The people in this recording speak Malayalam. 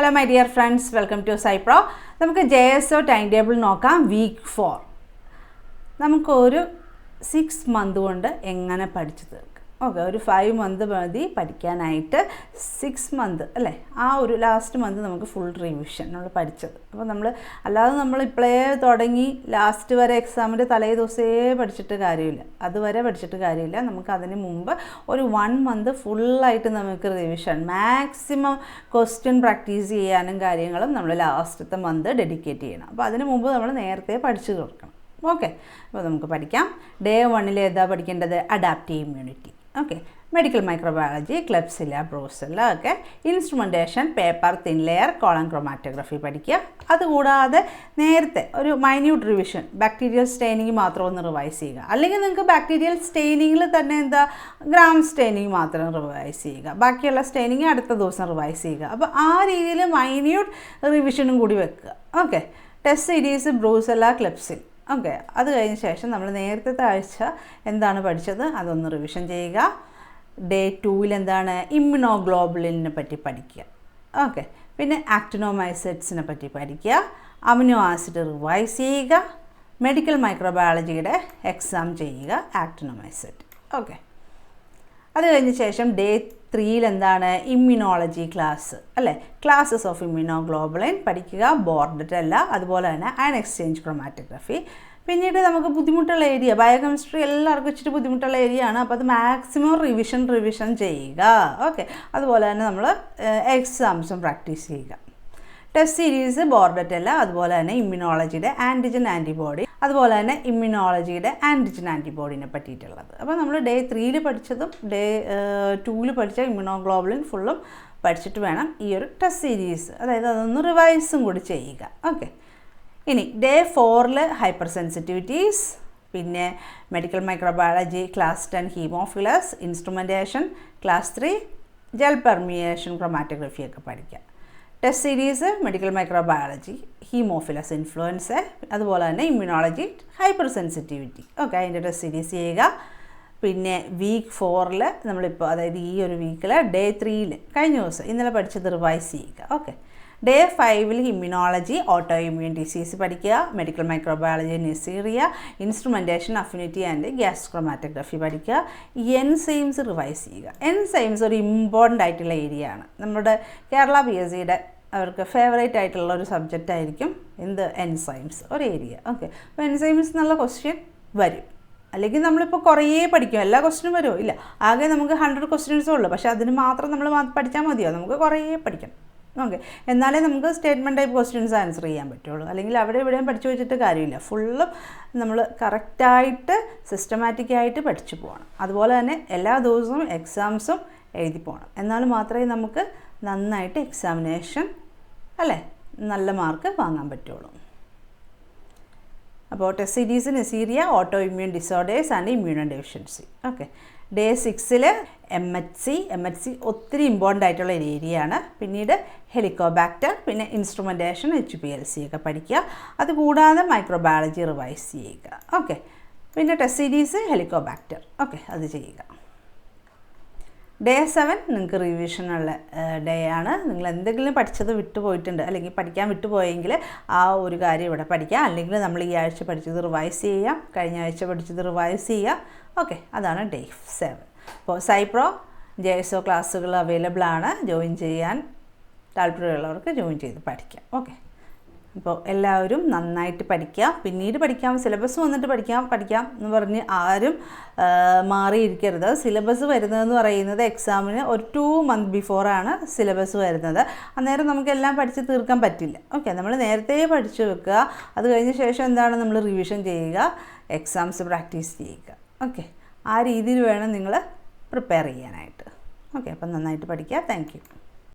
Hello my dear friends, welcome to Cypro. നമുക്ക് JSO timetable നോക്കാം week 4. നമുക്ക് ഒരു 6 month കൊണ്ട് എങ്ങനെ പഠിച്ചു തീർക്കാം. ഓക്കെ, ഒരു 5 month മതി പഠിക്കാനായിട്ട്. 6 month അല്ലേ, ആ ഒരു ലാസ്റ്റ് മന്ത് നമുക്ക് ഫുൾ റിവിഷൻ നമ്മൾ പഠിച്ചത്. അപ്പോൾ അല്ലാതെ നമ്മൾ ഇപ്പോഴേ തുടങ്ങി ലാസ്റ്റ് വരെ എക്സാമിൻ്റെ തലേ ദിവസമേ പഠിച്ചിട്ട് കാര്യമില്ല, അതുവരെ പഠിച്ചിട്ട് കാര്യമില്ല. നമുക്ക് അതിന് മുമ്പ് ഒരു 1 month ഫുള്ളായിട്ട് നമുക്ക് റിവിഷൻ, മാക്സിമം ക്വസ്റ്റ്യൻ പ്രാക്ടീസ് ചെയ്യാനും കാര്യങ്ങളും നമ്മൾ ലാസ്റ്റത്തെ മന്ത് ഡെഡിക്കേറ്റ് ചെയ്യണം. അപ്പോൾ അതിന് മുമ്പ് നമ്മൾ നേരത്തെ പഠിച്ചു തീർക്കണം. ഓക്കെ, അപ്പോൾ നമുക്ക് പഠിക്കാം. ഡേ 1 ഏതാ പഠിക്കേണ്ടത്? Adaptive immunity. Okay, medical microbiology, Klebsiella, Brucella, ഒക്കെ instrumentation, paper, thin layer, column chromatography പഠിക്കുക. അതുകൂടാതെ നേരത്തെ ഒരു മൈന്യൂട്ട് റിവിഷൻ, ബാക്ടീരിയൽ സ്റ്റെയിനിങ് മാത്രം ഒന്ന് റിവൈസ് ചെയ്യുക. അല്ലെങ്കിൽ നിങ്ങൾക്ക് ബാക്ടീരിയൽ സ്റ്റെയിനിങ്ങിൽ തന്നെ ഗ്രാം സ്റ്റെയിനിങ് മാത്രം റിവൈസ് ചെയ്യുക, ബാക്കിയുള്ള സ്റ്റെയിനിങ് അടുത്ത ദിവസം റിവൈസ് ചെയ്യുക. അപ്പോൾ ആ രീതിയിൽ മൈന്യൂട്ട് റിവിഷനും കൂടി വെക്കുക. Okay, test series, Brucella, Klebsiella. Okay, അത് കഴിഞ്ഞ ശേഷം നമ്മൾ നേരത്തെ ആഴ്ച എന്താണ് പഠിച്ചത് അതൊന്ന് റിവിഷൻ ചെയ്യുക. ഡേ 2 എന്താണ്? ഇമ്മ്യൂണോഗ്ലോബുലിനെ പറ്റി പഠിക്കുക. ഓക്കെ, പിന്നെ ആക്ടിനോമൈസൈറ്റ്സിനെ പറ്റി പഠിക്കുക. അമിനോ ആസിഡ് റിവൈസ് ചെയ്യുക. മെഡിക്കൽ മൈക്രോബയോളജിയുടെ എക്സാം ചെയ്യുക, ആക്ടിനോമൈസൈറ്റ്. ഓക്കെ, അത് കഴിഞ്ഞ ശേഷം ഡേ 3 എന്താണ്? ഇമ്മ്യൂണോളജി ക്ലാസ് അല്ലേ, ക്ലാസ്സസ് ഓഫ് ഇമ്മ്യൂണോഗ്ലോബുലിൻ പഠിക്കുക. ബോർഡറ്റ് അല്ല, അതുപോലെ തന്നെ അയൺ എക്സ്ചേഞ്ച് ക്രോമാറ്റോഗ്രഫി. പിന്നീട് നമുക്ക് ബുദ്ധിമുട്ടുള്ള ഏരിയ, ബയോകെമിസ്ട്രി എല്ലാവർക്കും ഇച്ചിരി ബുദ്ധിമുട്ടുള്ള ഏരിയ ആണ്. അപ്പോൾ അത് മാക്സിമം റിവിഷൻ ചെയ്യുക. ഓക്കെ, അതുപോലെ തന്നെ നമ്മൾ എക്സാംസും പ്രാക്ടീസ് ചെയ്യുക. ടെസ്റ്റ് സീരീസ്, ബോർഡറ്റ് അല്ല, അതുപോലെ തന്നെ ഇമ്മ്യൂണോളജിയുടെ ആൻറ്റിജൻ ആൻറ്റിബോഡി, അതുപോലെ തന്നെ ഇമ്മ്യൂണോളജിയുടെ ആൻറ്റിജൻ ആൻറ്റിബോഡിനെ പറ്റിയിട്ടുള്ളത്. അപ്പോൾ നമ്മൾ ഡേ 3 പഠിച്ചതും ഡേ 2 പഠിച്ച ഇമ്മ്യൂണോഗ്ലോബുലിൻ ഫുള്ളും പഠിച്ചിട്ട് വേണം ഈ ഒരു ടെസ്റ്റ് സീരീസ്, അതായത് അതൊന്ന് റിവൈസും കൂടി ചെയ്യുക. ഓക്കെ, ഇനി ഡേ 4 ഹൈപ്പർ സെൻസിറ്റിവിറ്റീസ്, പിന്നെ medical microbiology class 10 Haemophilus, instrumentation class 3 gel permeation chromatography ഒക്കെ പഠിക്കാം. Test series, medical microbiology, Haemophilus influence, അതുപോലെ തന്നെ ഇമ്മ്യൂണോളജി ഹൈപ്പർ സെൻസിറ്റിവിറ്റി. ഓക്കെ, അതിൻ്റെ ടെസ്റ്റ് സീരീസ് ചെയ്യുക. പിന്നെ വീക്ക് 4 നമ്മളിപ്പോൾ, അതായത് ഈ ഒരു വീക്കിൽ ഡേ 3 കഴിഞ്ഞ ദിവസം ഇന്നലെ പഠിച്ചത് റിവൈസ് ചെയ്യുക. Okay, day 5 immunology, auto immune disease പഠിക്കുക. Medical microbiology, Neisseria, instrumentation, affinity and gas chromatography പഠിക്കുക. എൻസൈംസ് റിവൈസ് ചെയ്യുക. എൻസൈംസ് ഒരു ഇമ്പോർട്ടൻ്റ് ആയിട്ടുള്ള ഏരിയ ആണ്. നമ്മുടെ കേരള PSCയുടെ അവർക്ക് ഫേവറേറ്റ് ആയിട്ടുള്ള ഒരു സബ്ജക്റ്റ് ആയിരിക്കും എൻസൈംസ്, ഒരു ഏരിയ. ഓക്കെ, അപ്പോൾ എൻസൈംസ് എന്നുള്ള ക്വസ്റ്റ്യൻ വരും. അല്ലെങ്കിൽ നമ്മളിപ്പോൾ കുറേ പഠിക്കും, എല്ലാ ക്വസ്റ്റ്യനും വരുമോ? ഇല്ല, ആകെ നമുക്ക് 100 ക്വസ്റ്റ്യൻസേ ഉള്ളൂ. പക്ഷേ അതിന് മാത്രം നമ്മൾ പഠിച്ചാൽ മതിയോ? നമുക്ക് കുറേ പഠിക്കണം. ഓക്കെ, എന്നാലേ നമുക്ക് സ്റ്റേറ്റ്മെൻറ്റ് ടൈപ്പ് ക്വസ്റ്റ്യൻസ് ആൻസർ ചെയ്യാൻ പറ്റുള്ളൂ. അല്ലെങ്കിൽ അവിടെ ഇവിടെയും പഠിച്ചു വെച്ചിട്ട് കാര്യമില്ല. ഫുള്ളും നമ്മൾ കറക്റ്റായിട്ട് സിസ്റ്റമാറ്റിക്കായിട്ട് പഠിച്ചു പോകണം. അതുപോലെ തന്നെ എല്ലാ ദിവസവും എക്സാംസും എഴുതി പോകണം. എന്നാൽ മാത്രമേ നമുക്ക് നന്നായിട്ട് എക്സാമിനേഷൻ അല്ലേ നല്ല മാർക്ക് വാങ്ങാൻ പറ്റുള്ളൂ. അപ്പോൾ test series, Neisseria, auto immune disorders and immuno deficiency. Okay, day 6 MHC ഒത്തിരി ഇമ്പോർട്ടൻ്റ് ആയിട്ടുള്ള ഒരു ഏരിയ ആണ്. പിന്നീട് ഹെലിക്കോബാക്ടർ, പിന്നെ ഇൻസ്ട്രുമെൻറ്റേഷൻ, HPLC ഒക്കെ പഠിക്കുക. അതുകൂടാതെ മൈക്രോബയോളജി റിവൈസ് ചെയ്യുക. ഓക്കെ, പിന്നെ ടെസ്റ്റ് സീരീസ്, ഹെലിക്കോബാക്ടർ. ഓക്കെ, അത് ചെയ്യുക. ഡേ 7 നിങ്ങൾക്ക് റിവിഷനുള്ള ഡേ ആണ്. നിങ്ങൾ എന്തെങ്കിലും പഠിച്ചത് വിട്ടുപോയിട്ടുണ്ട്, അല്ലെങ്കിൽ പഠിക്കാൻ വിട്ടുപോയെങ്കിൽ ആ ഒരു കാര്യം ഇവിടെ പഠിക്കാം. അല്ലെങ്കിൽ നമ്മൾ ഈ ആഴ്ച പഠിച്ചത് റിവൈസ് ചെയ്യാം, കഴിഞ്ഞ ആഴ്ച പഠിച്ചത് റിവൈസ് ചെയ്യാം. ഓക്കെ, അതാണ് ഡേ 7. അപ്പോൾ സൈപ്രോ JSO ക്ലാസ്സുകൾ അവൈലബിൾ ആണ്. ജോയിൻ ചെയ്യാൻ താല്പര്യമുള്ളവർക്ക് ജോയിൻ ചെയ്ത് പഠിക്കാം. ഓക്കെ, അപ്പോൾ എല്ലാവരും നന്നായിട്ട് പഠിക്കുക. പിന്നീട് പഠിക്കാം, സിലബസ് വന്നിട്ട് പഠിക്കാം എന്ന് പറഞ്ഞ് ആരും മാറിയിരിക്കരുത്. സിലബസ് വരുന്നതെന്ന് പറയുന്നത് എക്സാമിന് ഒരു 2 month ബിഫോറാണ് സിലബസ് വരുന്നത്. അന്നേരം നമുക്കെല്ലാം പഠിച്ച് തീർക്കാൻ പറ്റില്ല. ഓക്കെ, നമ്മൾ നേരത്തെ പഠിച്ചു വെക്കുക. അത് കഴിഞ്ഞ ശേഷം എന്താണ് നമ്മൾ റിവിഷൻ ചെയ്യുക, എക്സാംസ് പ്രാക്ടീസ് ചെയ്യുക. ഓക്കെ, ആ രീതിയിൽ വേണം നിങ്ങൾ പ്രിപ്പയർ ചെയ്യാനായിട്ട്. ഓക്കെ, അപ്പം നന്നായിട്ട് പഠിക്കുക. Thank you.